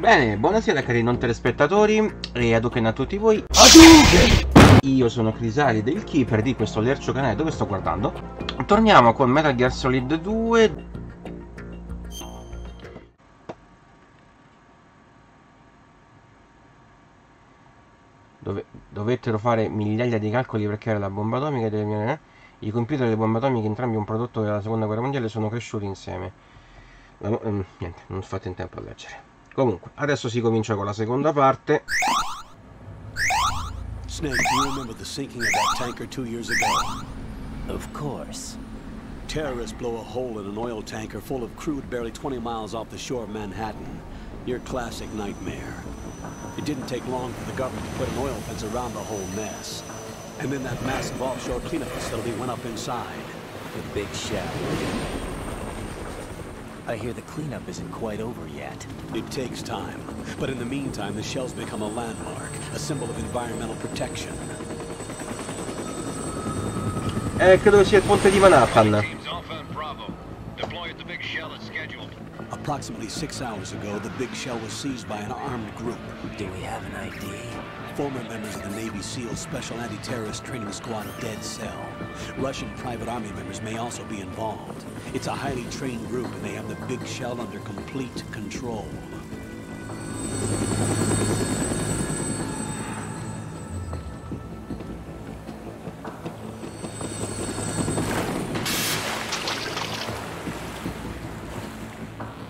Bene, buonasera cari non telespettatori e Hadouken a tutti voi. Io sono Crisali del Keeper di questo lercio canale dove sto guardando. Torniamo con Metal Gear Solid 2. Dovettero fare migliaia di calcoli per creare la bomba atomica delle i computer delle bombe atomiche, entrambi un prodotto della seconda guerra mondiale, sono cresciuti insieme. Niente, non ho fatto in tempo a leggere. Comunque, adesso si comincia con la seconda parte. Snake, do you remember the sinking of that tanker 2 years ago? Of course. Terrorists blow a hole in an oil tanker full of crude barely 20 miles off the shore of Manhattan. Your classic nightmare. It didn't take long for the government to put an oil fence around the whole mess. And then that massive offshore cleanup facility went up inside. The big shell. I hear the cleanup isn't quite over yet. It takes time, but in the meantime, the shell's become a landmark, a symbol of environmental protection. Credo sia il ponte di Manhattan. Approximately 6 hours ago, the big shell was seized by an armed group. Do we have an ID? Former members of the Navy SEALs Special Anti-Terrorist Training Squad Dead Cell. Russian private army members may also be involved. It's a highly trained group and they have the big shell under complete control.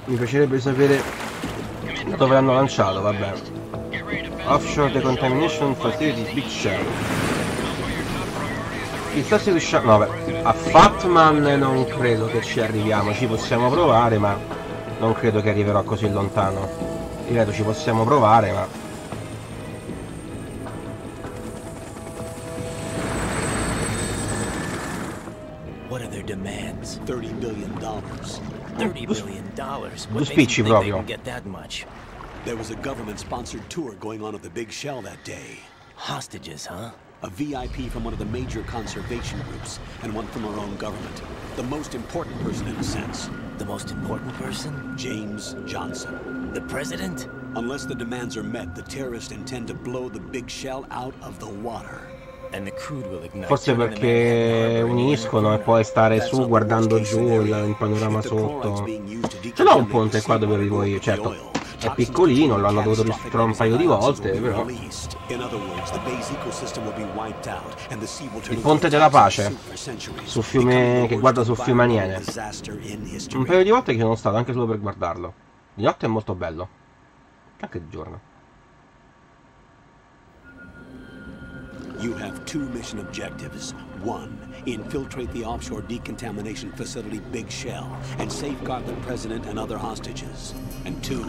Mi piacerebbe sapere dove l'hanno lanciato, vabbè. Offshore Decontamination Facility Big Shell. Il tasso di Shell. No, beh, a Fatman non credo che ci arriviamo, ci possiamo provare, ma non credo che arriverò così lontano. Ripeto, ci possiamo provare, ma. What are their demands? $30 billion. $30 billion. Due spicci proprio. Get that much. There was a government-sponsored tour going on at the big shell that day. Hostages, huh? A VIP from one of the major conservation groups, and one from our own government. The most important person in a sense. The most important person? James Johnson. The president? Unless the demands are met, the terrorists intend to blow the big shell out of the water. And the crude will ignite. Forse perché uniscono e poi stare su guardando giù il panorama sotto. Ce l'ho un ponte qua dove vivo io, certo. È piccolino, l'hanno dovuto distruggere un paio di volte, però. Il ponte della pace sul fiume che guarda sul fiume Aniene. Un paio di volte che sono stato anche solo per guardarlo. Di notte è molto bello, anche di giorno. You have 2 mission objectives. 1, infiltrate the offshore decontamination facility Big Shell and safeguard the president and other hostages. And 2,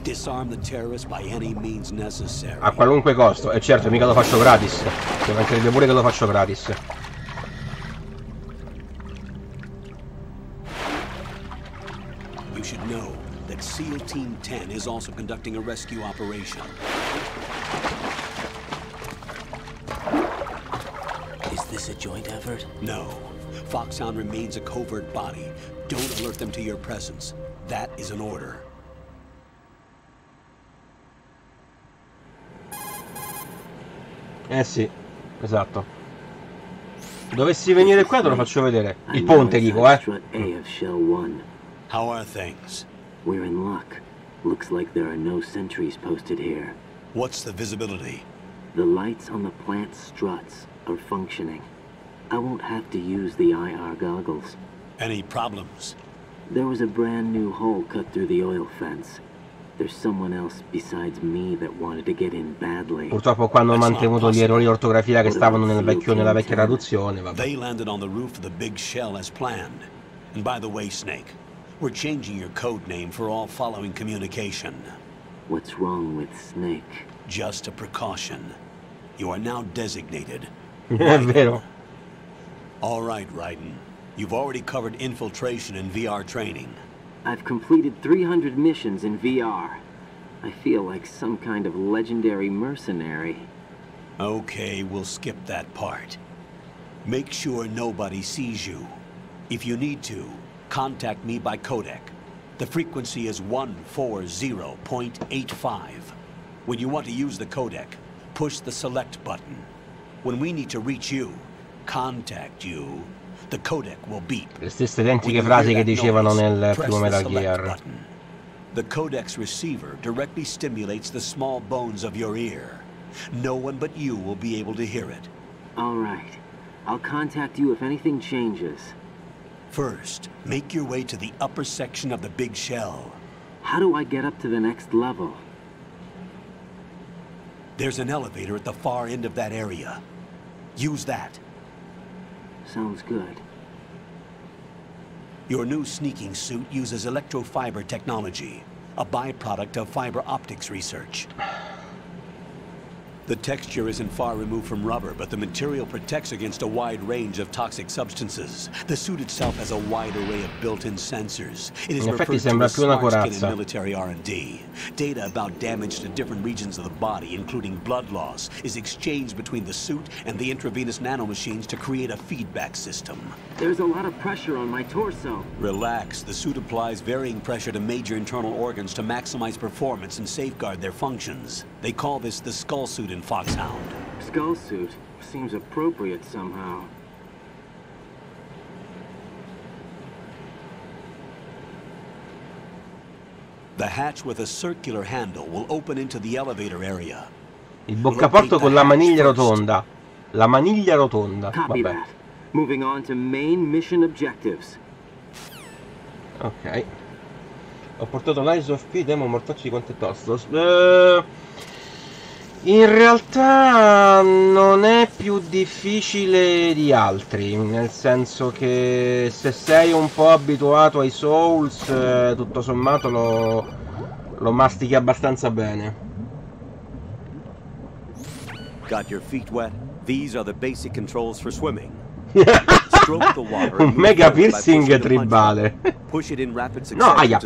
disarm the terrorists by any means necessary. A qualunque costo, e certo mica lo faccio gratis. Ci mancherebbe pure che lo faccio gratis. You should know that SEAL Team 10 is also conducting a rescue operation. Is this a joint effort? No. Foxhound remains a covert body. Don't alert them to your presence. That is an order. Sì, esatto. Dovessi venire qua te lo faccio vedere. Il ponte dico, How are things? We're in luck. Looks like there are no sentries posted here. What's the visibility? The lights on the plant struts are functioning. I won't have to use the IR goggles. Any problems? There was a brand new hole cut through the oil fence. There's someone else besides me that wanted to get in badly. Purtroppo qua hanno mantenuto gli errori di ortografia che stavano nella vecchia traduzione, vabbè. They landed on the roof of the big shell as planned. And by the way, Snake, we're changing your code name for all following communication. What's wrong with Snake? Just a precaution. You are now designated. È vero. All right, Raiden. You've already covered infiltration and VR training. I've completed 300 missions in VR. I feel like some kind of legendary mercenary. Okay, we'll skip that part. Make sure nobody sees you. If you need to, contact me by codec. The frequency is 140.85. When you want to use the codec, push the select button. When we need to reach you, contact you, the codec will beep. Le stesse identiche frasi che dicevano nel primo Metal Gear. The codec's receiver directly stimulates the small bones of your ear. No one but you will be able to hear it. All right. I'll contact you if anything changes. First, make your way to the upper section of the big shell. How do I get up to the next level? There's an elevator at the far end of that area. Use that. Sounds good. Your new sneaking suit uses electrofiber technology, a byproduct of fiber optics research. The texture isn't far removed from rubber, but the material protects against a wide range of toxic substances. The suit itself has a wide array of built-in sensors. It is referred to as smart skin in military R&D. Data about damage to different regions of the body, including blood loss, is exchanged between the suit and the intravenous nanomachines to create a feedback system. There's a lot of pressure on my torso. Relax. The suit applies varying pressure to major internal organs to maximize performance and safeguard their functions. They call this the skull suit in Foxhound. Skull suit seems appropriate somehow. The hatch with a circular handle will open into the elevator area. Il boccaporto con la maniglia rotonda. La maniglia rotonda. Copy Vabbè. that. Moving on to main mission objectives. Ok. Ho portato l'Eyes of P, demo mortacci di quanto è tosto. In realtà non è più difficile di altri, nel senso che se sei un po' abituato ai Souls, tutto sommato lo mastichi abbastanza bene. Got your feet wet? These are the basic controls for swimming. Un mega piercing tribale. No, aia.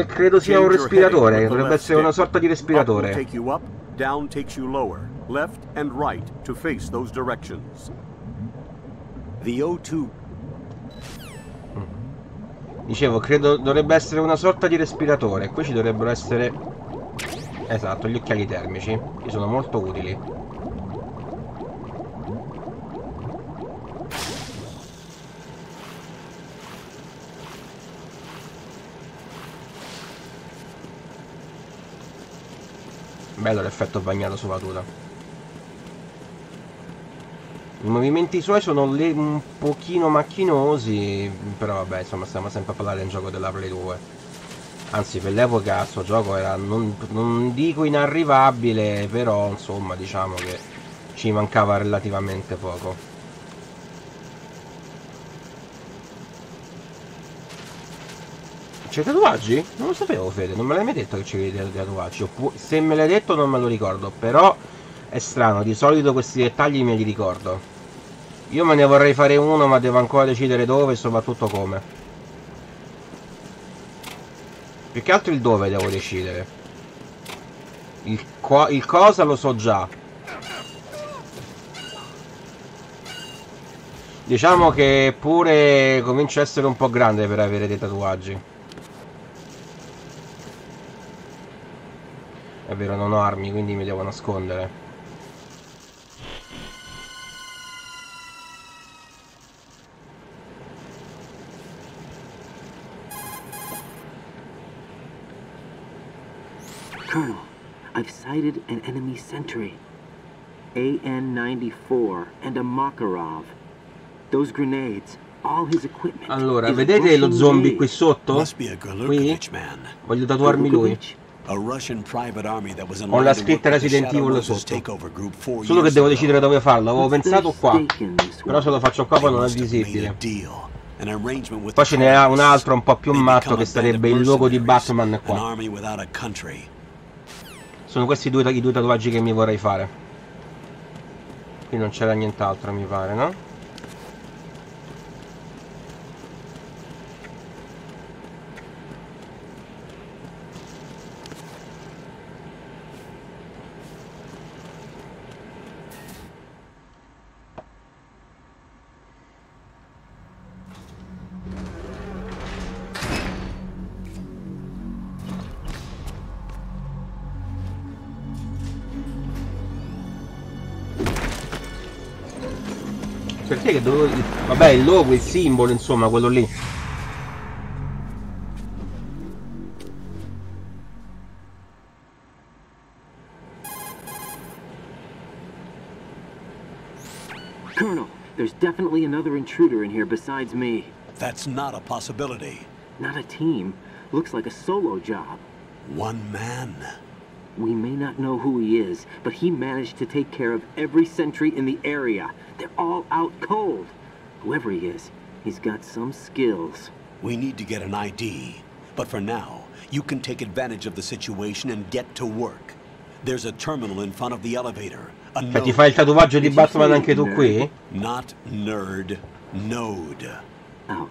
Credo sia un respiratore, dovrebbe essere una sorta di respiratore. Down takes you lower, left and right to face those directions. The O2. Dicevo, credo dovrebbe essere una sorta di respiratore. Qui ci dovrebbero essere... Esatto, gli occhiali termici, che sono molto utili. Bello l'effetto bagnato sulla tuta. I movimenti suoi sono un pochino macchinosi, però vabbè, insomma, stiamo sempre a parlare di un gioco della Play 2. Anzi, per l'epoca sto gioco era, non dico inarrivabile, però insomma, diciamo che ci mancava relativamente poco. C'è tatuaggi? Non lo sapevo, Fede, non me l'hai mai detto che c'è dei tatuaggi. Se me l'hai detto non me lo ricordo, però è strano, di solito questi dettagli me li ricordo. Io me ne vorrei fare uno, ma devo ancora decidere dove e soprattutto come. Più che altro il dove devo decidere. Il cosa lo so già. Diciamo che pure comincia a essere un po' grande per avere dei tatuaggi. È vero, non ho armi, quindi mi devo nascondere. Colonel, I've sighted an enemy sentry. AN-94 and a Makarov. Those grenades, all his equipment. Allora, vedete lo zombie qui sotto? Qui? Voglio tatuarmi lui. Ho la scritta Resident Evil sotto. Solo che devo decidere dove farlo. Avevo pensato qua, però se lo faccio qua poi non è visibile. Poi ce n'è un altro un po' più matto che sarebbe il logo di Batman qua. Sono questi i due tatuaggi che mi vorrei fare. Qui non c'era nient'altro, mi pare, no? Perché che dovevo... Vabbè, il logo, il simbolo, insomma, quello lì. Colonel, there's definitely another intruder in here besides me. That's not a possibility. Not a team. Looks like a solo job. One man. We may not know who he is, but he managed to take care of every sentry in the area. They're all out cold. Whoever he is, he's got some skills. We need to get an ID. But for now, you can take advantage of the situation and get to work. There's a terminal in front of the elevator. A Cioè, ti fai il tatuaggio di Batman anche tu nerd? qui? Not nerd. Node. Out.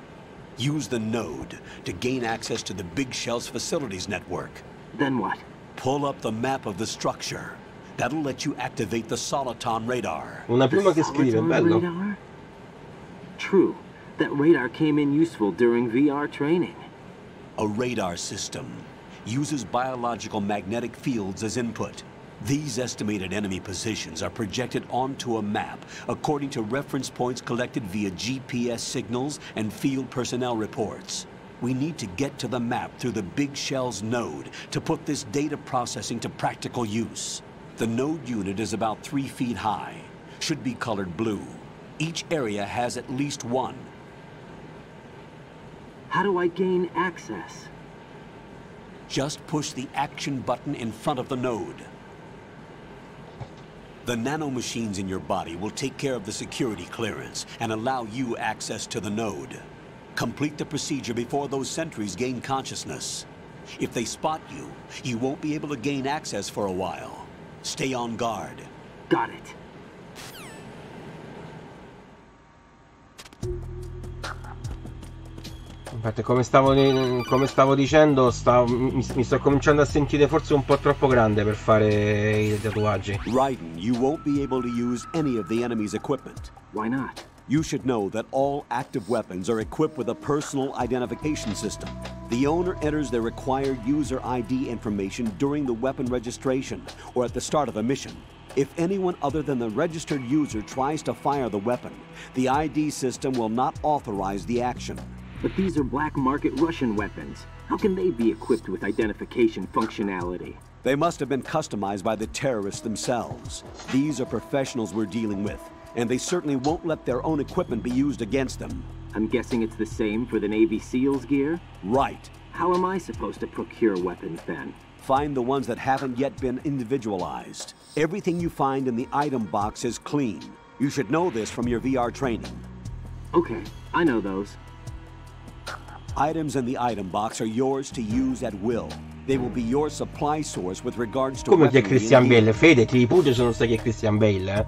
Use the node to gain access to the Big Shell's facilities network. Then what? Pull up the map of the structure. That'll let you activate the Soliton radar. Una piuma che The scrive, Soliton bello. radar? True. That radar came in useful during VR training. A radar system uses biological magnetic fields as input. These estimated enemy positions are projected onto a map according to reference points collected via GPS signals and field personnel reports. We need to get to the map through the Big Shell's node to put this data processing to practical use. The node unit is about 3 feet high, should be colored blue. Each area has at least one. How do I gain access? Just push the action button in front of the node. The nanomachines in your body will take care of the security clearance and allow you access to the node. Complete the procedure before those sentries gain consciousness. If they spot you, you won't be able to gain access for a while. Stay on guard. Got it. Infatti, come stavo dicendo, mi sto cominciando a sentire forse un po' troppo grande per fare i tatuaggi. Raiden, you won't be able to use any of the enemy's equipment. Why not? You should know that all active weapons are equipped with a personal identification system. The owner enters their required user ID information during the weapon registration or at the start of a mission. If anyone other than the registered user tries to fire the weapon, the ID system will not authorize the action. But these are black market Russian weapons. How can they be equipped with identification functionality? They must have been customized by the terrorists themselves. These are professionals we're dealing with, and they certainly won't let their own equipment be used against them. I'm guessing it's the same for the Navy SEALs gear? Right. How am I supposed to procure weapons then? Find the ones that haven't yet been individualized. Everything you find in the item box is clean. You should know this from your VR training. Okay, I know those. Items in the item box are yours to use at will. They will be your supply source with regards to Come chi è weaponry Christian and gear. Bale? Fede, ti ripudio se non sai chi è Christian Bale, eh?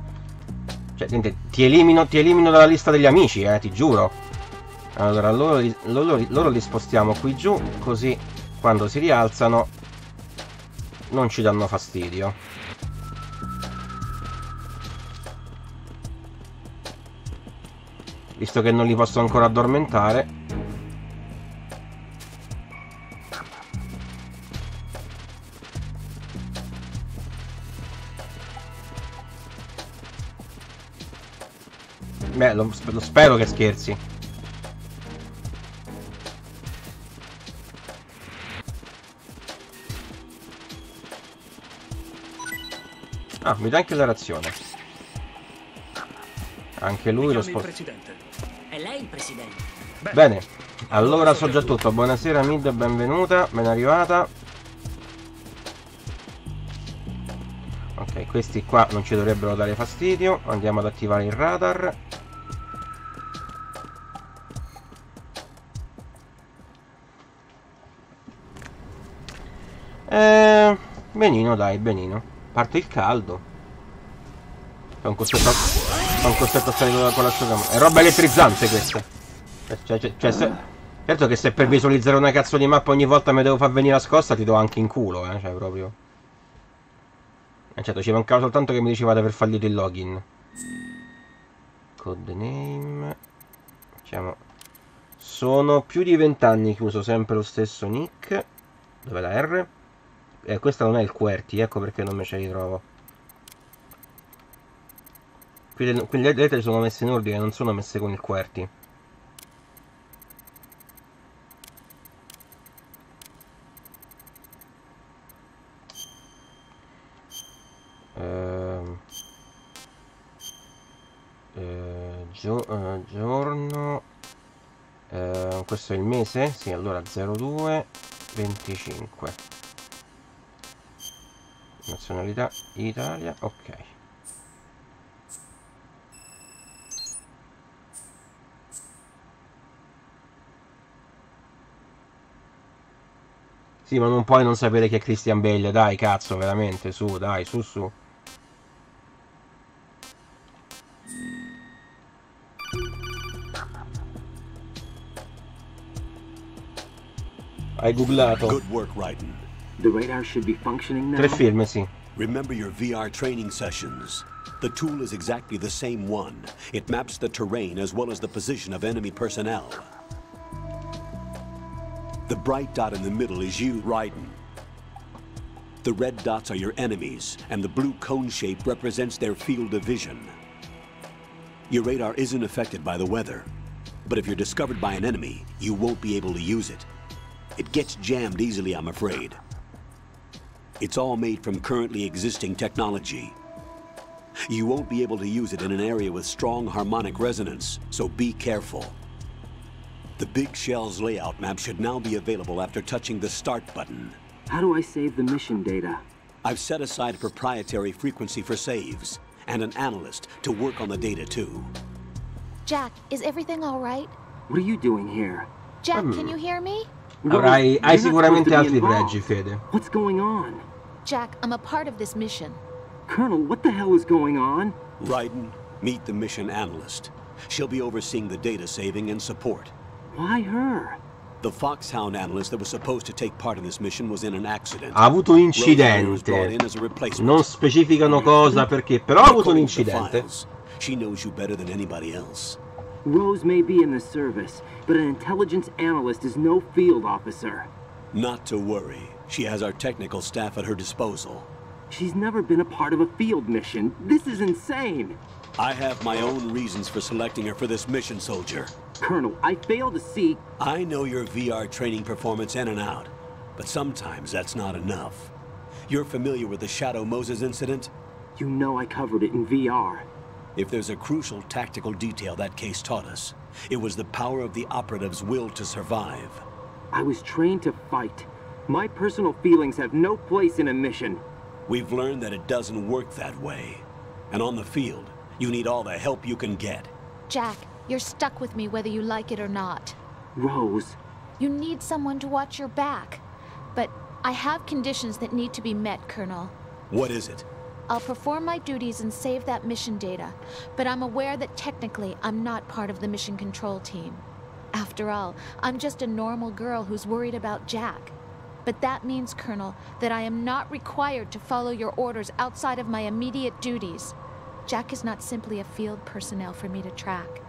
Cioè, niente, ti elimino dalla lista degli amici, ti giuro. Allora, loro li spostiamo qui giù, così quando si rialzano non ci danno fastidio. Visto che non li posso ancora addormentare. Beh, lo spero che scherzi. Ah, mi dà anche la razione. Anche lui lo sposta. È lei il presidente? Bene, allora so già tutto. Buonasera Mid, benvenuta, ben arrivata. Ok, questi qua non ci dovrebbero dare fastidio. Andiamo ad attivare il radar. Benino, dai, benino. Parte il caldo. Sono costretto a salire con l'asciugamano. È roba elettrizzante questa. Certo che se per visualizzare una cazzo di mappa ogni volta mi devo far venire la scossa, ti do anche in culo, cioè proprio. Certo, ci mancava soltanto che mi dicevate per fallito il login. Codename. Facciamo. Sono più di 20 anni che uso sempre lo stesso nick. Dov'è la R? Questa non è il QWERTY, ecco perché non me ce li trovo. Qui le lettere sono messe in ordine, non sono messe con il QWERTY. Giorno, questo è il mese? Sì, allora 02/25. Nazionalità Italia, ok. Sì, ma non puoi non sapere che è Christian Bale, dai, cazzo, veramente, su, dai, su. Hai googlato? Good work, Raiden. The radar should be functioning now. 3 film, sì. Remember your VR training sessions. The tool is exactly the same one. It maps the terrain as well as the position of enemy personnel. The bright dot in the middle is you, Raiden. The red dots are your enemies, and the blue cone shape represents their field of vision. Your radar isn't affected by the weather, but if you're discovered by an enemy, you won't be able to use it. It gets jammed easily, I'm afraid. It's all made from currently existing technology. You won't be able to use it in an area with strong harmonic resonance, so be careful. The Big Shell's layout map should now be available after touching the Start button. How do I save the mission data? I've set aside a proprietary frequency for saves, and an analyst to work on the data too. Jack, is everything all right? What are you doing here? Jack, can you hear me? Hai You're not sicuramente supposed to be altri involved. pregi, Fede. What's going on? Jack, I'm a part of this mission. Colonel, what the hell is going on? Raiden, meet the mission analyst. She'll be overseeing the data saving and support. Why her? The Foxhound analyst that was supposed to take part in this mission was in an accident. Ha avuto un Rosemary was brought incidente. in as a replacement. Non specificano cosa, perché, però ha avuto un According to the incidente. files, she knows you better than anybody else. Rose may be in the service, but an intelligence analyst is no field officer. Not to worry. She has our technical staff at her disposal. She's never been a part of a field mission. This is insane. I have my own reasons for selecting her for this mission, soldier. Colonel, I fail to see... I know your VR training performance in and out, but sometimes that's not enough. You're familiar with the Shadow Moses incident? You know I covered it in VR. If there's a crucial tactical detail that case taught us, it was the power of the operative's will to survive. I was trained to fight. My personal feelings have no place in a mission. We've learned that it doesn't work that way. And on the field, you need all the help you can get. Jack, you're stuck with me whether you like it or not. Rose, You need someone to watch your back. But I have conditions that need to be met, Colonel. What is it? I'll perform my duties and save that mission data, but I'm aware that technically I'm not part of the mission control team. After all, I'm just a normal girl who's worried about Jack. But that means, Colonel, that I am not required to follow your orders outside of my immediate duties. Jack is not simply a field personnel for me to track.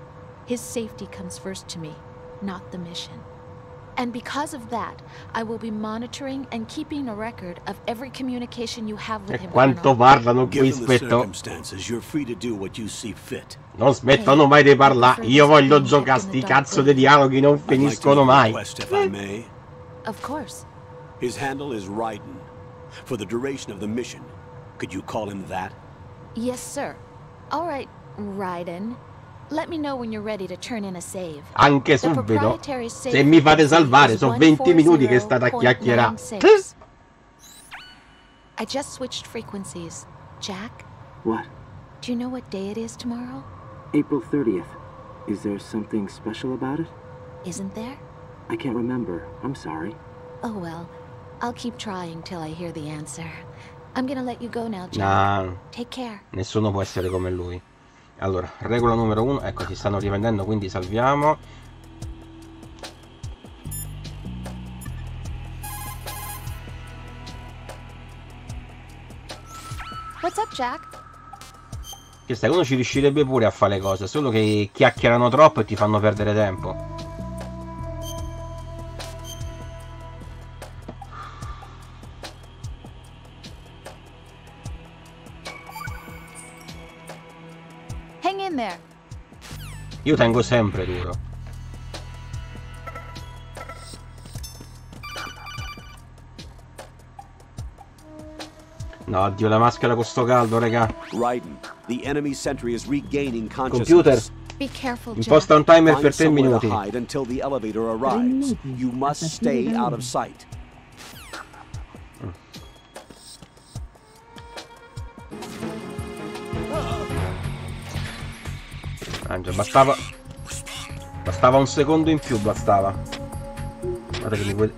His safety comes first to me, not the mission. And because of that, I will be monitoring and keeping a record of every communication you have with E him, quanto Colonel. parlano qui, Given the aspetto. circumstances, you're free to do what you see fit. Non smettono mai di parlare. Io voglio giocare sti cazzo di dialoghi, non I'd like to finiscono make a mai. request, if I may. Of course. His handle is Raiden. For the duration of the mission, could you call him that? Yes, sir. All right, Raiden. Let me know when you're ready to turn in a save. Anche The subito. proprietary save Se mi fate frequency salvare, is sono 20 minuti che state a chiacchierare. 140.96. I just switched frequencies. Jack, what? do you know what day it is tomorrow? April 30th. Is there something special about it? Isn't there? I can't remember. I'm sorry. Oh well, I'll keep trying till I hear the answer. I'm gonna let you go now, Jack. No, Take care. nessuno può essere come lui. Allora, regola numero 1. Ecco, si stanno riprendendo, quindi salviamo. What's up, Jack? Che sai, uno ci riuscirebbe pure a fare le cose, solo che chiacchierano troppo e ti fanno perdere tempo. Io tengo sempre duro. No, oddio, la maschera con sto caldo, raga. Raiden, the enemy sentry is regaining Computer, consciousness. Be careful, Jack. imposta un timer Find per 3 somewhere to minuti. hide until the elevator arrives. You must stay out of sight. Angelo, bastava un secondo in più, bastava. Guarda che mi prode...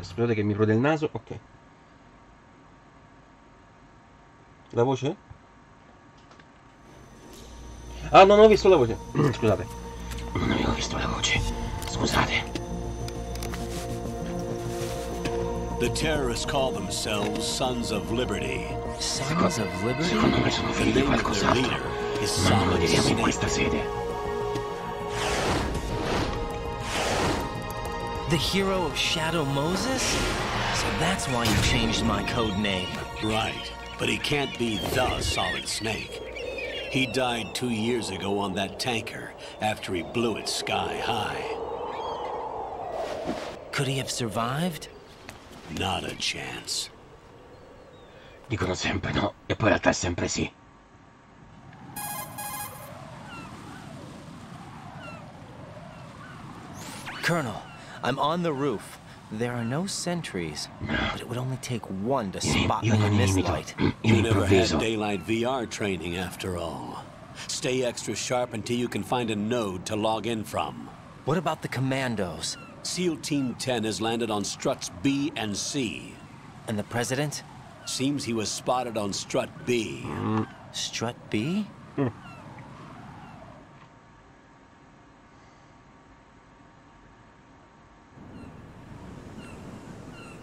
Scusate che mi prode il naso. Ok. La voce? Ah, non ho visto la voce. Scusate. Non avevo visto la voce. Scusate. The terrorists call themselves Sons of Liberty. Sons of Liberty? Secondo me sono The figli di name of their qualcos'altro. leader is Ma non lo Solid diremo in Snake. questa sede. The hero of Shadow Moses? So that's why you changed my code name. Right, but he can't be the Solid Snake. He died 2 years ago on that tanker after he blew it sky high. Could he have survived? Not a chance. Dicono sempre no, e poi in realtà è sempre sì. Colonel, I'm on the roof. There are no sentries, but it would only take one to spot Io me non in this imito. light. Io You never had improvviso. daylight VR training after all. Stay extra sharp until you can find a node to log in from. What about the commandos? SEAL Team 10 has landed on struts B and C. And the president? Seems he was spotted on strut B. Strut B?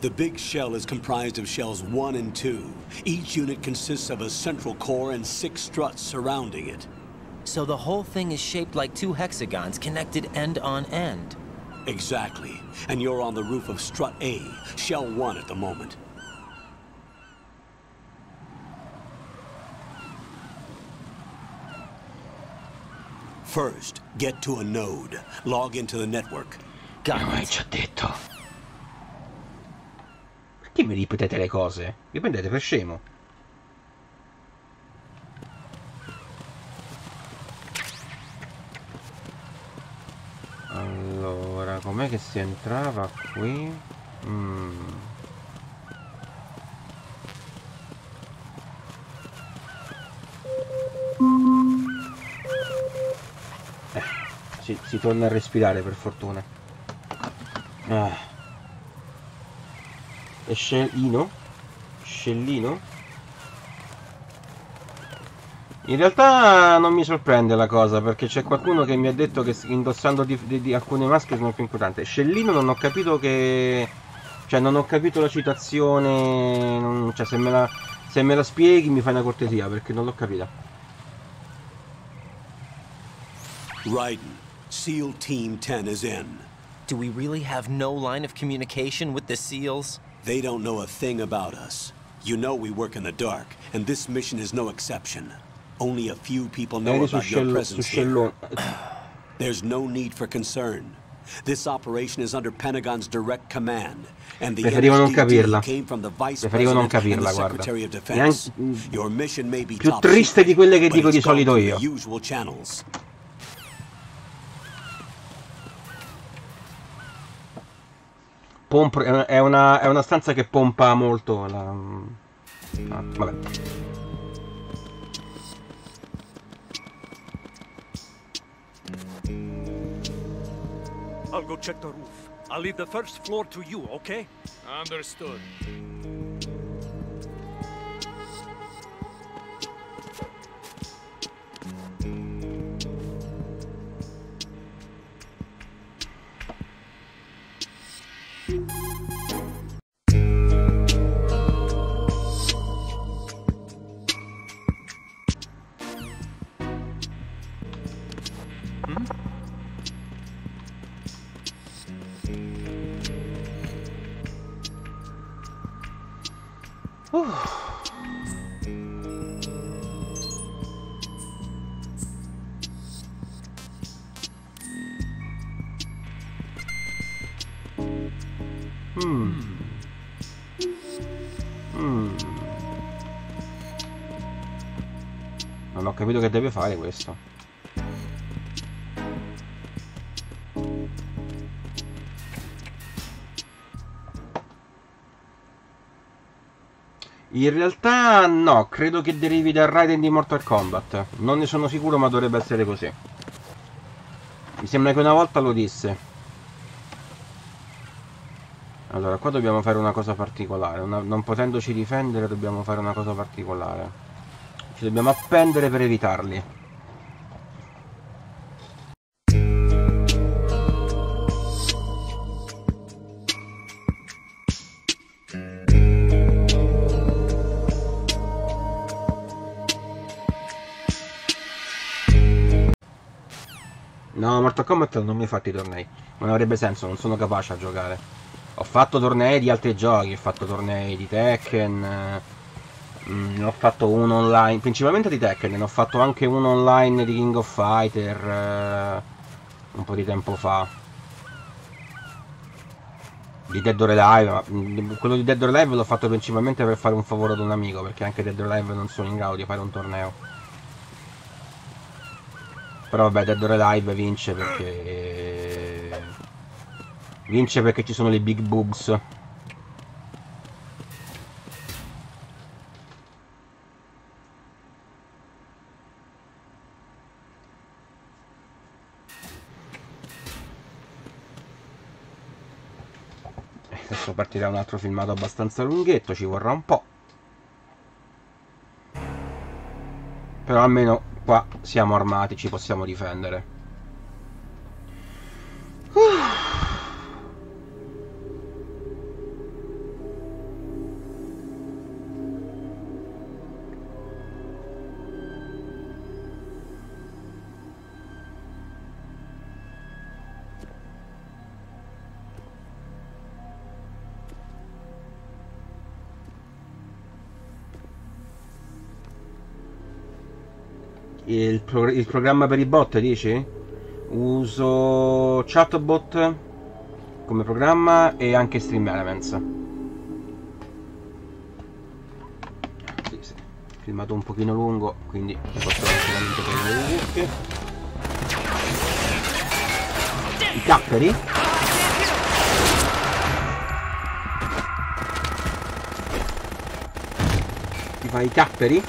The big shell is comprised of shells 1 and 2. Each unit consists of a central core and 6 struts surrounding it. So the whole thing is shaped like 2 hexagons connected end on end. Exactly. And you're on the roof of strut A, shell 1 at the moment. First, get to a node. Log into the network. Got Hai it. già detto. Perché mi ripetete le cose? Vi prendete per scemo. Allora, com'è che si entrava qui? Si torna a respirare per fortuna. E scellino? Scellino? In realtà non mi sorprende la cosa, perché c'è qualcuno che mi ha detto che indossando di alcune maschere sono più importanti. Scellino non ho capito che... Cioè non ho capito la citazione... Cioè se me la spieghi mi fai una cortesia, perché non l'ho capita. Raiden, SEAL Team 10 is in. Do we really have no line of communication with the SEALs? They don't know a thing about us. You know we work in the dark, and this mission is no exception. Only a few people know Eri su about your presence here. scellone. There's no need for concern. This operation is under Pentagon's direct command, and the Preferivo non NSDD capirla. came from the Vice Preferivo non President and capirla, the guarda. Secretary of Defense. Neanche- Your mission may be più top triste secret, di quelle che but dico it's di gone solito through io. the usual channels. È una stanza che pompa molto la... vabbè. I'll go check the roof. I'll leave the first floor to you, okay? Understood. Non ho capito che deve fare questo. In realtà no, credo che derivi dal Raiden di Mortal Kombat. Non ne sono sicuro, ma dovrebbe essere così. Mi sembra che una volta lo disse. Allora, qua dobbiamo fare una cosa particolare. Non potendoci difendere, dobbiamo fare una cosa particolare. Ci dobbiamo appendere per evitarli. No, Mortal Kombat non mi ha fatto i tornei. Non avrebbe senso, non sono capace a giocare. Ho fatto tornei di altri giochi, ho fatto tornei di Tekken, ne ho fatto uno online, principalmente di Tekken, ne ho fatto anche uno online di King of Fighter un po' di tempo fa. Di Dead or Alive, ma quello di Dead or Alive l'ho fatto principalmente per fare un favore ad un amico, perché anche Dead or Alive non sono in grado di fare un torneo. Però vabbè, Dead or Alive vince perché ci sono le big boobs. Adesso partirà un altro filmato abbastanza lunghetto, ci vorrà un po'. Però almeno qua siamo armati, ci possiamo difendere. Il programma per i bot, dici? Uso Chatbot come programma e anche Stream Elements. Sì. Filmato un pochino lungo, quindi posso tranquillamente prendere le cuffie. I capperi? Ti fai i capperi?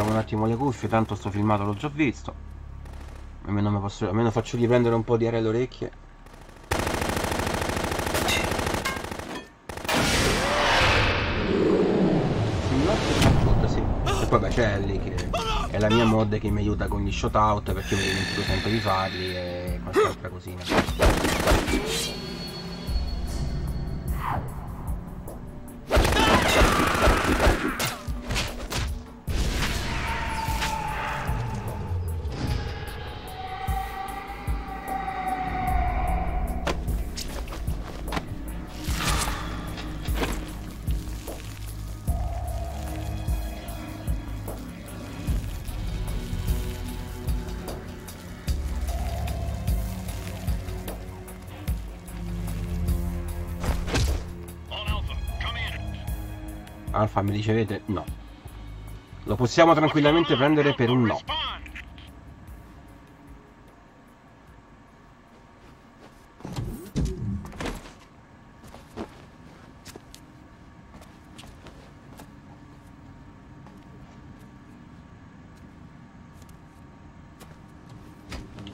Un attimo le cuffie, tanto sto filmato l'ho già visto. Almeno faccio riprendere un po' di aria alle orecchie. Sì. E poi c'è Ellie che è la mia mod che mi aiuta con gli shootout, perché mi dimentico sempre di farli e qualche altra cosina. Alfa, mi ricevete? No. Lo possiamo tranquillamente prendere per un no.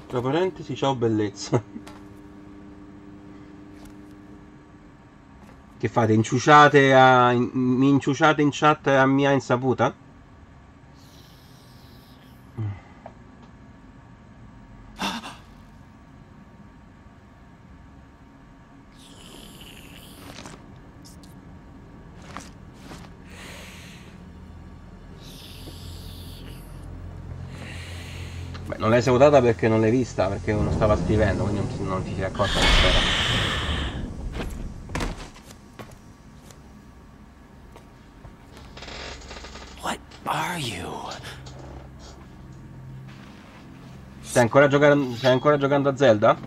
Tra parentesi, ciao bellezza. Che fate? Mi inciuciate in chat a mia insaputa? Beh, non l'hai salutata perché non l'hai vista, perché uno stava scrivendo, quindi non ti sei accorta che c'era. Stai ancora giocando a Zelda?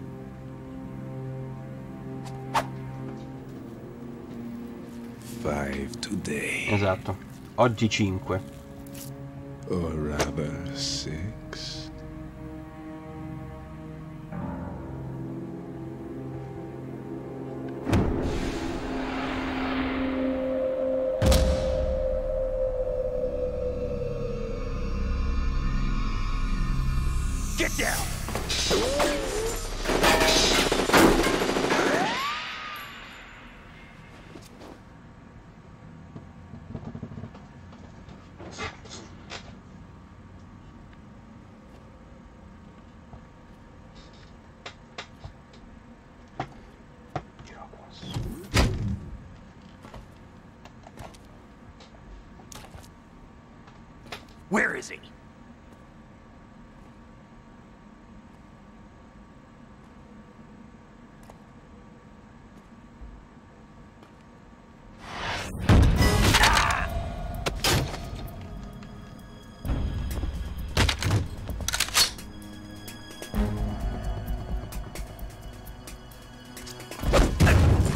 Five today. Esatto. Oggi 5. Or rather 6. Get down! Where is he?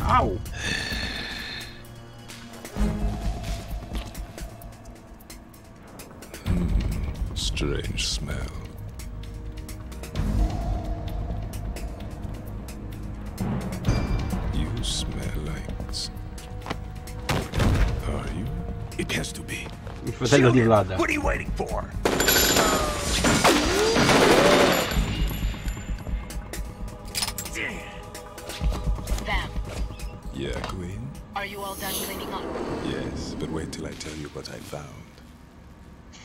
Au! Strange smell. You smell like... Are you? It has to be. Il fratello di Vlad. What are you waiting for? Vam, Yeah, Queen? are you all done cleaning up? Yes, but wait till I tell you what I found.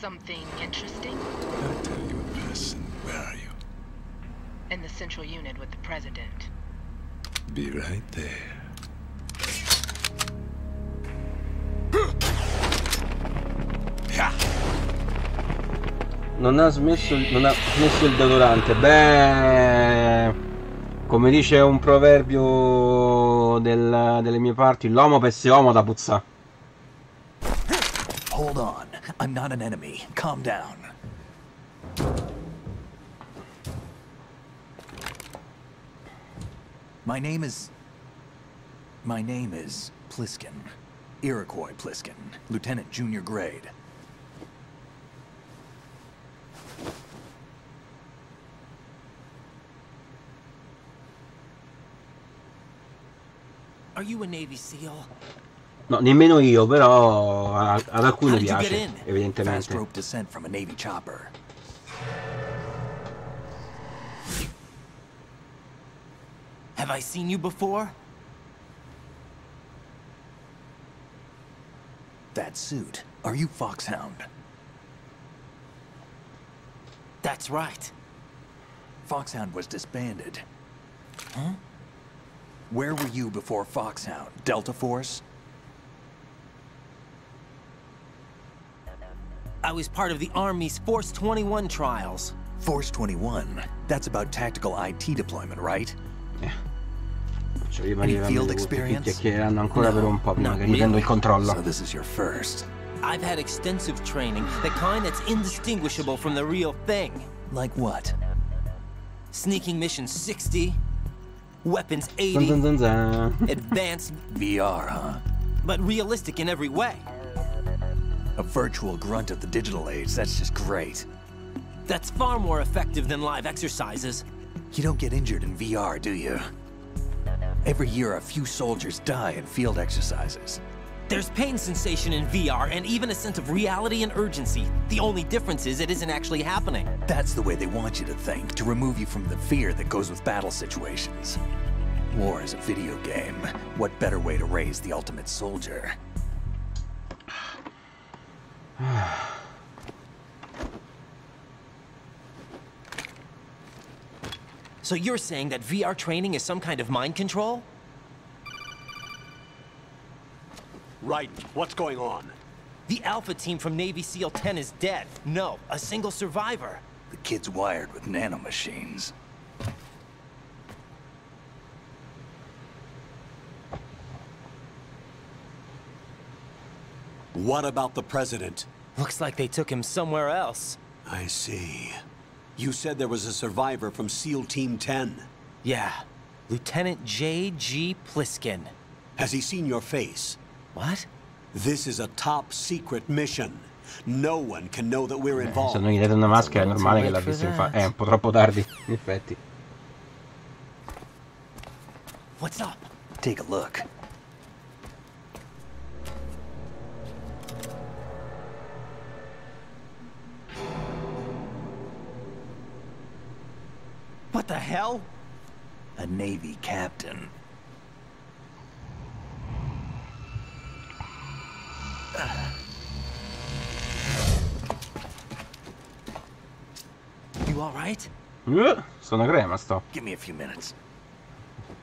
Something interesting? I'll tell you in person. Where are you? In the central unit with the president. Be right there. Non ha smesso il deodorante. Beh, come dice un proverbio delle mie parti, l'uomo per essere uomo da puzza. Hold on. I'm not an enemy. Calm down. My name is Pliskin. Iroquois Pliskin. Lieutenant Junior Grade. Are you a Navy SEAL? No, nemmeno io, però ad alcuni How did you get piace, in? Fast evidentemente. rope descent from a Navy chopper. Have I seen you before? That suit. Are you Foxhound? That's right. Foxhound was disbanded. Huh? Where were you before Foxhound? Delta Force? I was part of the Army's Force 21 trials. Force 21? That's about tactical IT deployment, right? Cioè, io Any mi field tutti experience? chiacchieranno ancora per un po' prima not che riprendo il really. controllo. So this is your first. I've had extensive training, the kind that's indistinguishable from the real thing. Like what? Sneaking mission 60, weapons Zan 80, zan zan zan. advanced, VR, huh? but realistic in every way. A virtual grunt of the digital age, that's just great. That's far more effective than live exercises. You don't get injured in VR, do you? Every year, a few soldiers die in field exercises. There's pain sensation in VR and even a sense of reality and urgency. The only difference is it isn't actually happening. That's the way they want you to think, to remove you from the fear that goes with battle situations. War is a video game. What better way to raise the ultimate soldier? So you're saying that VR training is some kind of mind control? Right. What's going on? The Alpha team from Navy SEAL 10 is dead. No, a single survivor. The kid's wired with nanomachines. What about the president? Looks like they took him somewhere else. I see. You said there was a survivor from SEAL Team 10. Yeah. Lieutenant J.G. Pliskin. Has he seen your face? What? This is a top secret mission. No one can know that we're Se involved. non gli date una maschera è normale che l'ha vista in È un po' troppo tardi, in effetti. What's up? Take a look. What the hell? A Navy captain. You all right? Sono crema, sto. Give me a few minutes.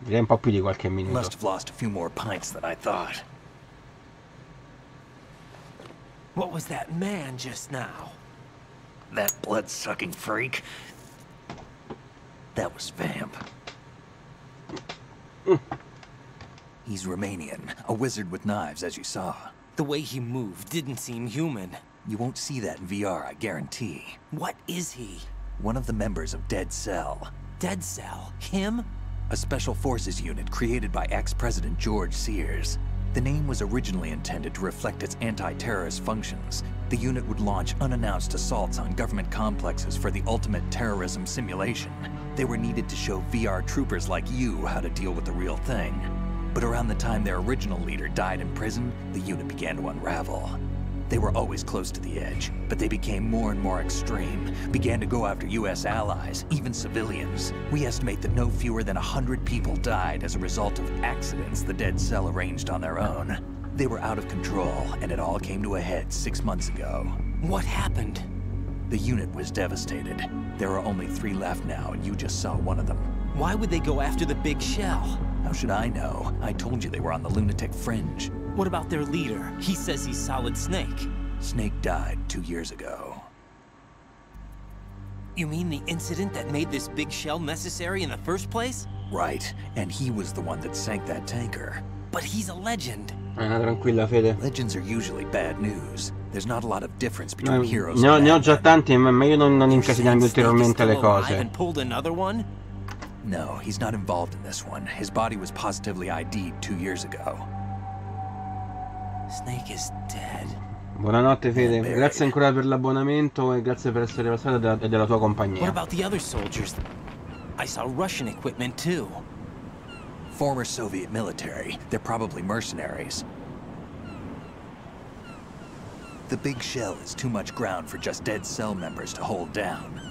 Direi un po' più di qualche minuto. Must have lost a few more pints than I thought. What was that man just now? That blood-sucking freak. That was Vamp. He's Romanian, a wizard with knives, as you saw. The way he moved didn't seem human. You won't see that in VR, I guarantee. What is he? One of the members of Dead Cell. Dead Cell? Him? A special forces unit created by ex-President George Sears. The name was originally intended to reflect its anti-terrorist functions. The unit would launch unannounced assaults on government complexes for the ultimate terrorism simulation. They were needed to show VR troopers like you how to deal with the real thing. But around the time their original leader died in prison, the unit began to unravel. They were always close to the edge, but they became more and more extreme, began to go after US allies, even civilians. We estimate that no fewer than 100 people died as a result of accidents the Dead Cell arranged on their own. They were out of control, and it all came to a head 6 months ago. What happened? The unit was devastated. There are only 3 left now, and you just saw one of them. Why would they go after the big shell? How should I know? I told you they were on the lunatic fringe. What about their leader? He says he's Solid Snake. Snake died 2 years ago. You mean the incident that made this big shell necessary in the first place? Right, and he was the one that sank that tanker. But he's a legend. Tranquilla, Fede. Legends are usually bad news. There's not a lot of difference between heroes Ne ho and già bad tanti, ma io non incasiniamo ulteriormente le cose. And pulled another one? No, he's not involved in this one. His body was positively ID'd 2 years ago. Snake is dead. Buonanotte, Fede. Grazie ancora per l'abbonamento e grazie per essere passato e della tua compagnia. What about the other soldiers? I saw Russian equipment too. Former Soviet military. They're probably mercenaries. The big shell is too much ground for just Dead Cell members to hold down.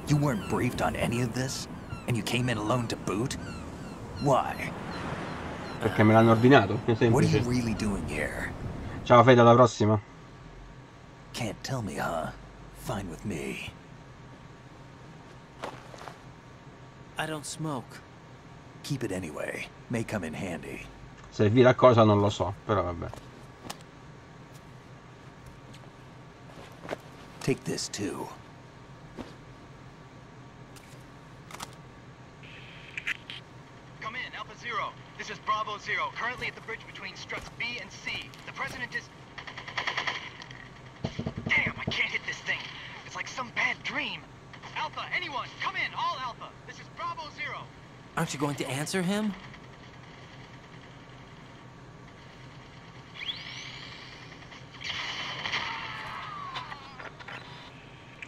You weren't briefed on any of this? And you came in alone to boot? Why? Perché me l'hanno ordinato, è What are semplice. you really doing here? Ciao Fede, alla prossima. Can't tell me, huh? Fine with me. I don't smoke. Keep it anyway. May come in handy. Servirà a cosa non lo so, però vabbè. Take this too. Come in, Alpha Zero. This is Bravo Zero, currently at the bridge between struts B and C. The President is... Damn, I can't hit this thing. It's like some bad dream. Alpha, anyone, come in, all Alpha. This is Bravo Zero. Aren't you going to answer him?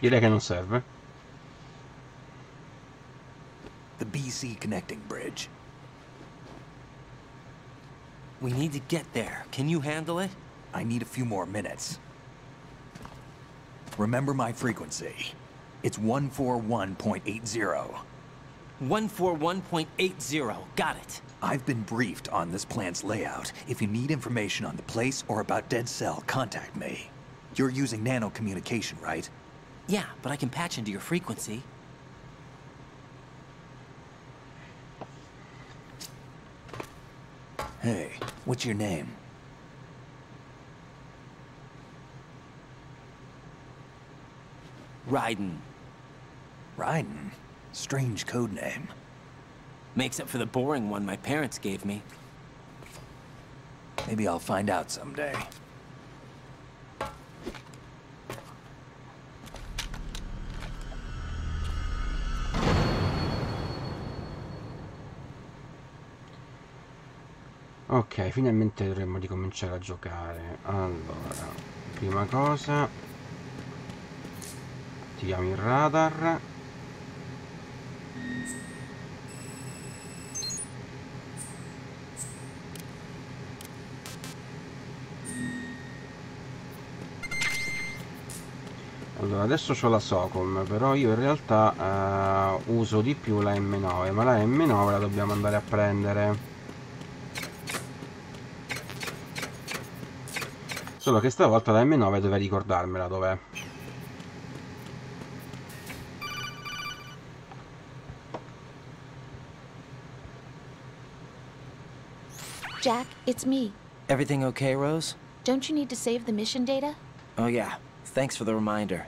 Direi che non serve. The BC connecting bridge. We need to get there. Can you handle it? I need a few more minutes. Remember my frequency. It's 141.80. 141.80. Got it. I've been briefed on this plant's layout. If you need information on the place or about Dead Cell, contact me. You're using nano communication, right? Yeah, but I can patch into your frequency. Hey, what's your name? Raiden. Raiden? Strange code name. Makes up for the boring one my parents gave me. Maybe I'll find out someday. Ok, finalmente dovremmo ricominciare a giocare. Allora, prima cosa, attiviamo il radar. Allora, adesso c'ho la Socom, però io in realtà uso di più la M9, ma la M9 la dobbiamo andare a prendere. Solo che stavolta la M9 dovrei ricordarmela dov'è. Jack, it's me. Everything okay, Rose? Don't you need to save the mission data? Oh yeah, thanks for the reminder.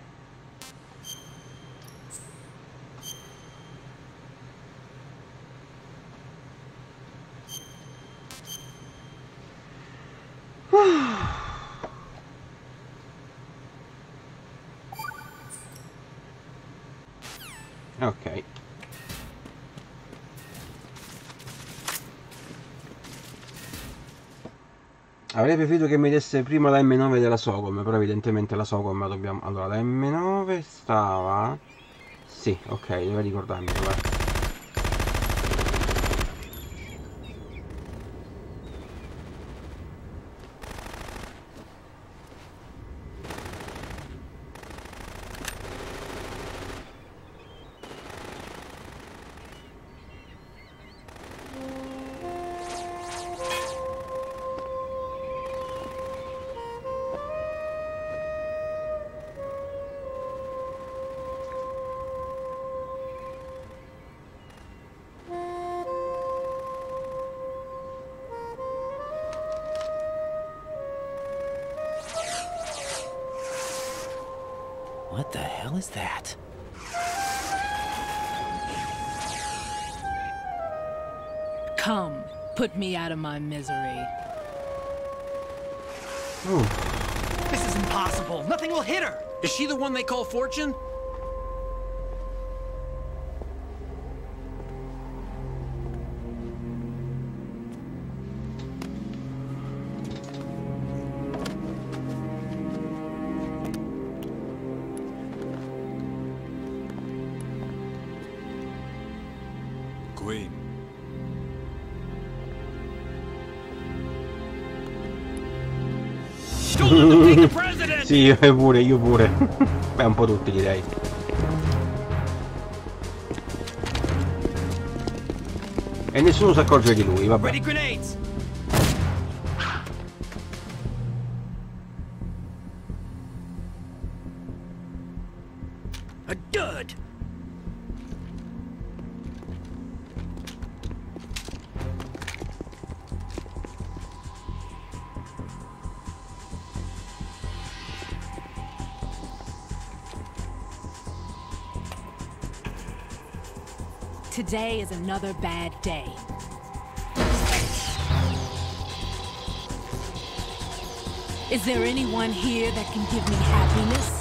Ok. Avrei preferito che mi desse prima la M9 della Socom, però evidentemente la Socom la dobbiamo... Allora, la M9 stava... Sì, ok, dovrei ricordarmi dov'è. What the hell is that? Come, put me out of my misery. This is impossible. Nothing will hit her. Is she the one they call Fortune? Queen. Sì, io pure. Beh, un po' tutti direi. E nessuno si accorge di lui, vabbè. Ready grenades. Good. Today is another bad day. Is there anyone here that can give me happiness?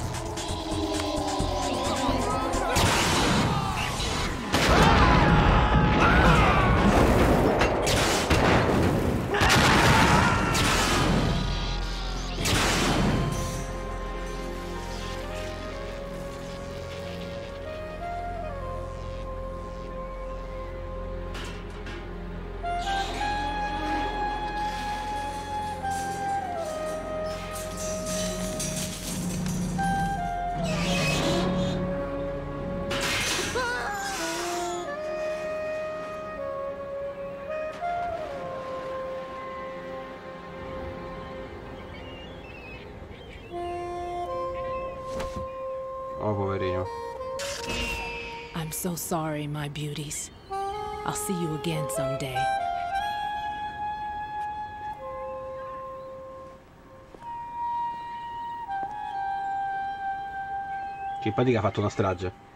Oh, poverino. I'm so sorry, my beauties. I'll see you again someday. Simpatica ha fatto una strage.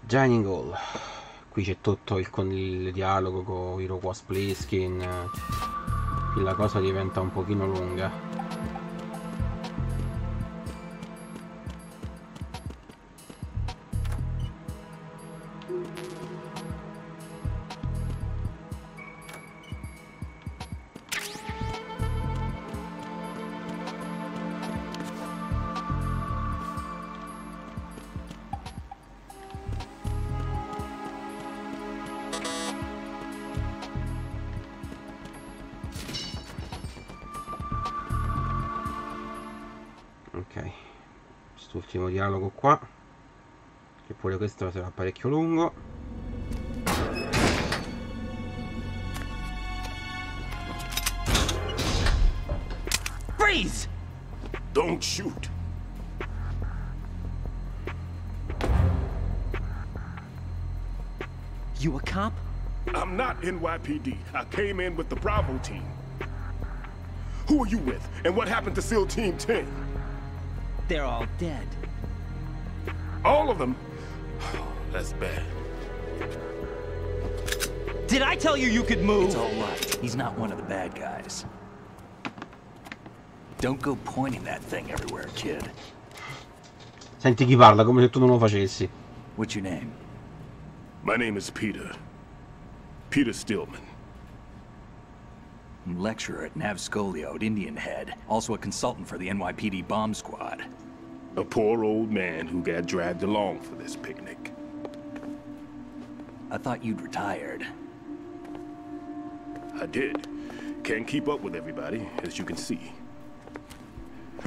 Dining Hall. Qui c'è tutto il dialogo con Iroquois Pliskin. Qui la cosa diventa un pochino lunga. Ok, quest'ultimo dialogo qua, che pure questo sarà parecchio lungo. Freeze! Don't shoot. You a cop? I'm not NYPD. I came in with the Bravo team. Who are you with? And what happened to SEAL Team 10? They're all dead. All of them? Oh, that's bad. Did I tell you you could move? It's all right. He's not one of the bad guys. Don't go pointing that thing everywhere, kid. Senti chi parla, come se tu non lo facessi. What's your name? My name is Peter. Peter Stillman. Lecturer at Navscolio at Indian Head. Also a consultant for the NYPD bomb squad. A poor old man who got dragged along for this picnic. I thought you'd retired. I did. Can't keep up with everybody, as you can see.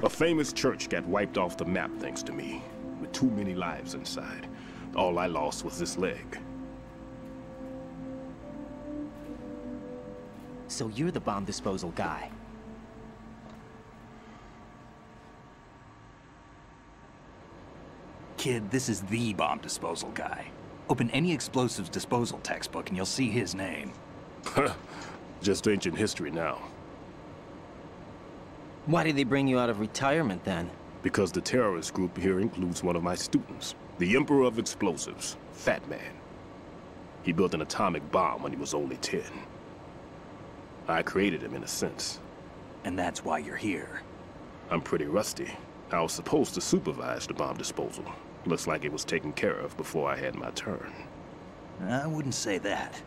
A famous church got wiped off the map thanks to me, with too many lives inside. All I lost was this leg. So you're the bomb disposal guy. Kid, this is the bomb disposal guy. Open any explosives disposal textbook and you'll see his name. Just ancient history now. Why did they bring you out of retirement then? Because the terrorist group here includes one of my students, the Emperor of Explosives, Fat Man. He built an atomic bomb when he was only 10. I created him in a sense. And that's why you're here. I'm pretty rusty. I was supposed to supervise the bomb disposal. Looks like it was taken care of before I had my turn. I wouldn't say that.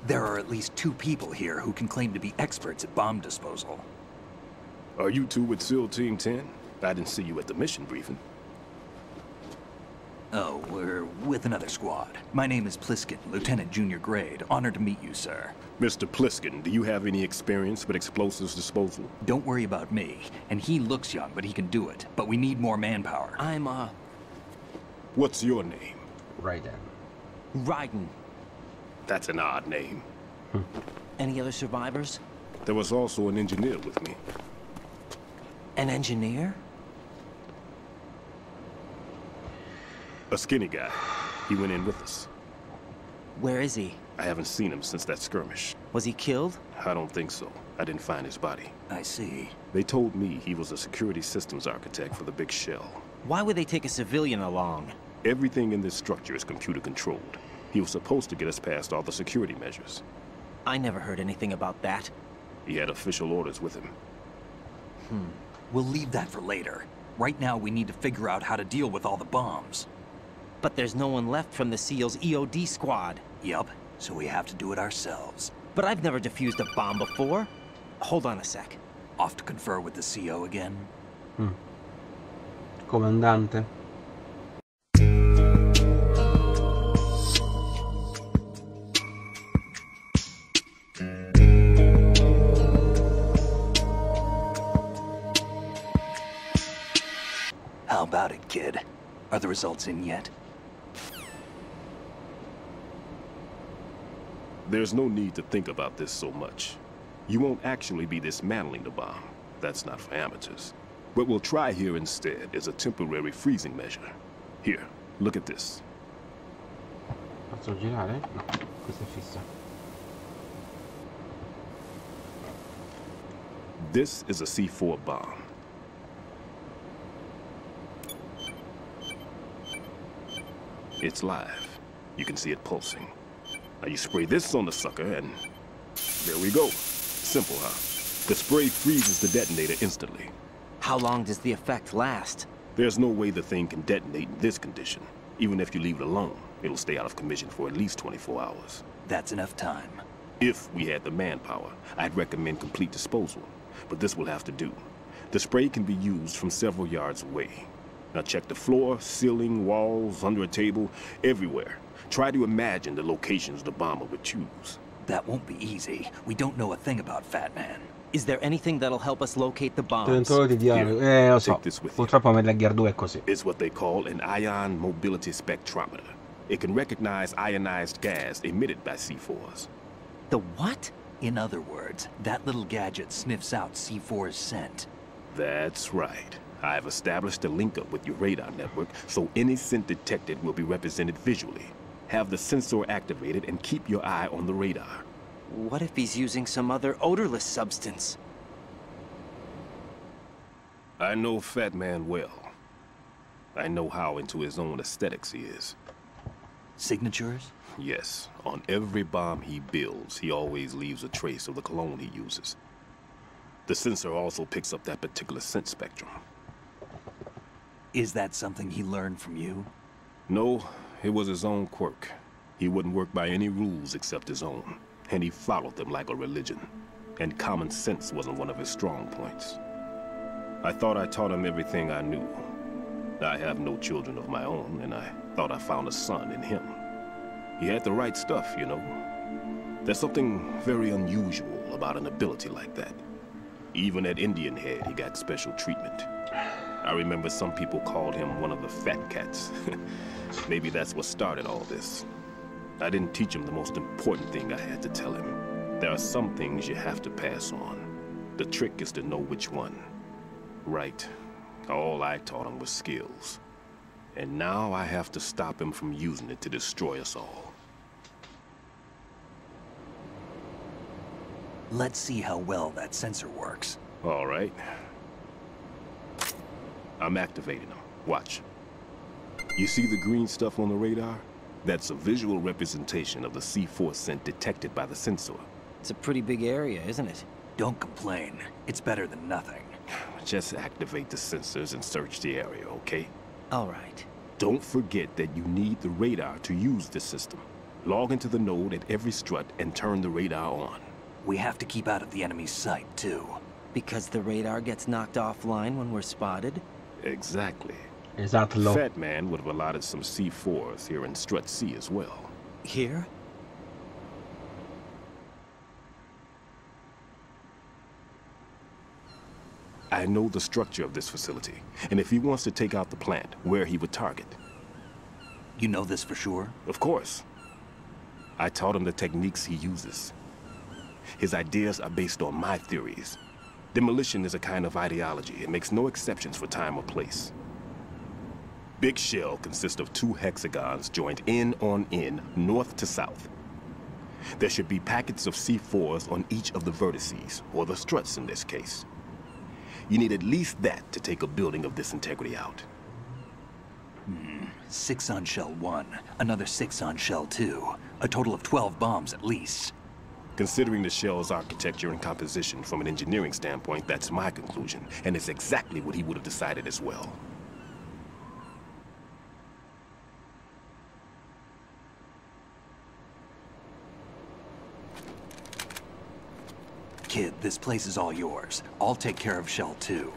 There are at least 2 people here who can claim to be experts at bomb disposal. Are you two with SEAL Team 10? I didn't see you at the mission briefing. Oh, we're with another squad. My name is Pliskin, Lieutenant Junior Grade. Honored to meet you, sir. Mr. Pliskin, do you have any experience with explosives disposal? Don't worry about me. And he looks young, but he can do it. But we need more manpower. I'm, What's your name? Raiden. Raiden. That's an odd name. Any other survivors? There was also an engineer with me. An engineer? A skinny guy. He went in with us. Where is he? I haven't seen him since that skirmish. Was he killed? I don't think so. I didn't find his body. I see. They told me he was a security systems architect for the big shell. Why would they take a civilian along? Everything in this structure is computer controlled. He was supposed to get us past all the security measures. I never heard anything about that. He had official orders with him. We'll leave that for later. Right now, we need to figure out how to deal with all the bombs. But there's no one left from the SEAL's EOD squad. Yup, so we have to do it ourselves. But I've never defused a bomb before. Hold on a sec. Off to confer with the CO again? Comandante. How about it, kid? Are the results in yet? There's no need to think about this so much. You won't actually be dismantling the bomb. That's not for amateurs. What we'll try here instead is a temporary freezing measure. Here, look at this. Posso girare? No, questa è fissa. This is a C4 bomb. It's live. You can see it pulsing. Now you spray this on the sucker and there we go. Simple, huh? The spray freezes the detonator instantly. How long does the effect last? There's no way the thing can detonate in this condition. Even if you leave it alone, it'll stay out of commission for at least 24 hours. That's enough time. If we had the manpower, I'd recommend complete disposal. But this will have to do. The spray can be used from several yards away. Now check the floor, ceiling, walls, under a table, everywhere. Try to imagine the locations the bomber would choose. That won't be easy. We don't know a thing about Fat Man. Is there anything that'll help us locate the bombs? Tentore di dialogo. Lo so. Purtroppo Metal Gear 2 è così. It's what they call an ion mobility spectrometer. It can recognize ionized gas emitted by C4s. The what? In other words, that little gadget sniffs out C4's scent. That's right. I've established a link-up with your radar network, so any scent detected will be represented visually. Have the sensor activated and keep your eye on the radar. What if he's using some other odorless substance? I know Fat Man well. I know how into his own aesthetics he is. Signatures? Yes. On every bomb he builds, he always leaves a trace of the cologne he uses. The sensor also picks up that particular scent spectrum. Is that something he learned from you? No, it was his own quirk. He wouldn't work by any rules except his own. And he followed them like a religion. And common sense wasn't one of his strong points. I thought I taught him everything I knew. I have no children of my own, and I thought I found a son in him. He had the right stuff, you know. There's something very unusual about an ability like that. Even at Indian Head, he got special treatment. I remember some people called him one of the fat cats. Maybe that's what started all this. I didn't teach him the most important thing I had to tell him. There are some things you have to pass on. The trick is to know which one. Right. All I taught him was skills. And now I have to stop him from using it to destroy us all. Let's see how well that sensor works. All right. I'm activating them. Watch. You see the green stuff on the radar? That's a visual representation of the C4 scent detected by the sensor. It's a pretty big area, isn't it? Don't complain. It's better than nothing. Just activate the sensors and search the area, okay? All right. Don't forget that you need the radar to use this system. Log into the node at every strut and turn the radar on. We have to keep out of the enemy's sight, too. Because the radar gets knocked offline when we're spotted? Exactly. Esatto. Fat Man would have allotted some C4s here in Strut C as well. Here? I know the structure of this facility, and if he wants to take out the plant, where he would target. You know this for sure? Of course. I taught him the techniques he uses. His ideas are based on my theories. Demolition is a kind of ideology. It makes no exceptions for time or place. Big Shell consists of 2 hexagons joined end on end, north to south. There should be packets of C4s on each of the vertices, or the struts in this case. You need at least that to take a building of this integrity out. 6 on Shell 1, another 6 on Shell 2. A total of 12 bombs at least. Considering the shell's architecture and composition from an engineering standpoint, that's my conclusion, and it's exactly what he would have decided as well. Kid, this place is all yours. I'll take care of Shell 2.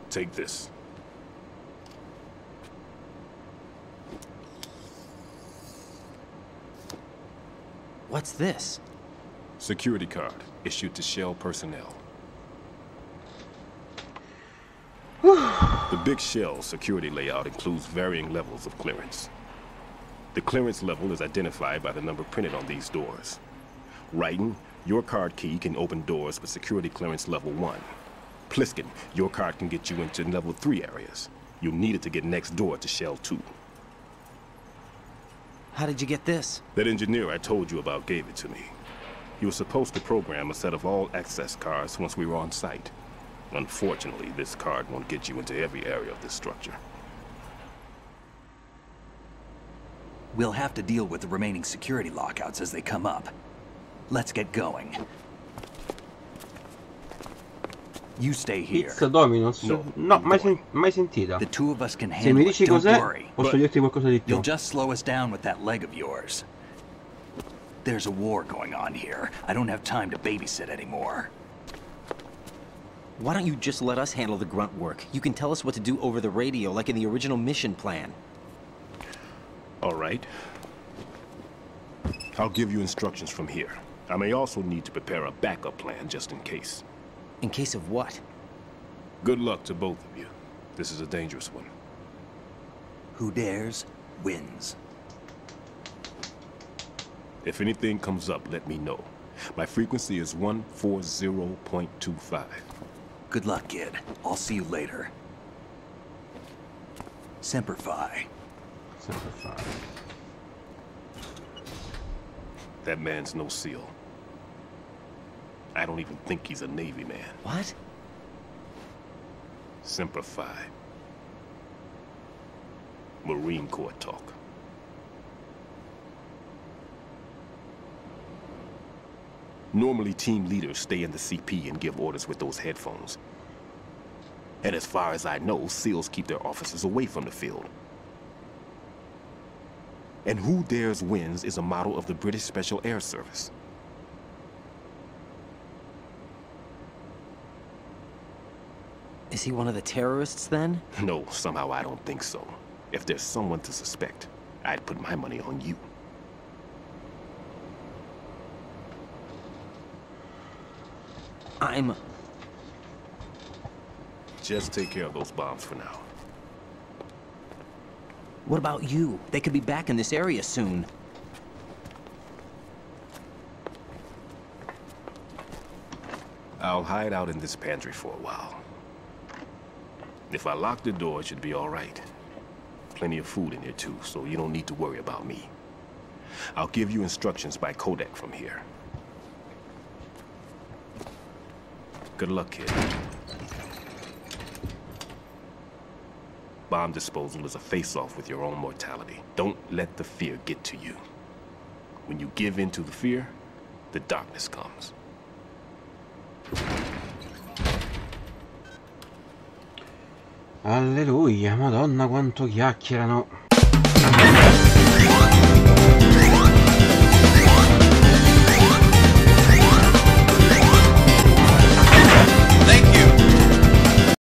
Take this. What's this? Security card, issued to Shell personnel. The Big Shell security layout includes varying levels of clearance. The clearance level is identified by the number printed on these doors. Raiden, your card key can open doors with security clearance level 1. Pliskin, your card can get you into level 3 areas. You'll need it to get next door to Shell 2. How did you get this? That engineer I told you about gave it to me. He was supposed to program a set of all access cards once we were on site. Unfortunately, this card won't get you into every area of this structure. We'll have to deal with the remaining security lockouts as they come up. Let's get going. You stay here. Pizza Domino's? No, mai sentita. The two of us can Se mi handle dici it, don't cos'è, worry. posso dirti qualcosa di più. You'll just slow us down with that leg of yours. There's a war going on here. I don't have time to babysit anymore. Why don't you just let us handle the grunt work? You can tell us what to do over the radio, like in the original mission plan. All right. I'll give you instructions from here. I may also need to prepare a backup plan just in case. In case of what? Good luck to both of you. This is a dangerous one. Who dares, wins. If anything comes up, let me know. My frequency is 140.25. Good luck, kid. I'll see you later. Semper Fi. Semper Fi. That man's no SEAL. I don't even think he's a Navy man. What? Semper Fi. Marine Corps talk. Normally, team leaders stay in the CP and give orders with those headphones. And as far as I know, SEALs keep their officers away from the field. And Who Dares Wins is a model of the British Special Air Service. Is he one of the terrorists, then? No, somehow I don't think so. If there's someone to suspect, I'd put my money on you. Just take care of those bombs for now. What about you? They could be back in this area soon. I'll hide out in this pantry for a while. If I lock the door, it should be all right. Plenty of food in here too, so you don't need to worry about me. I'll give you instructions by codec from here. Good luck, kid. Bomb disposal is a face-off with your own mortality. Don't let the fear get to you. When you give in to the fear, the darkness comes. Alleluia, Madonna quanto chiacchierano.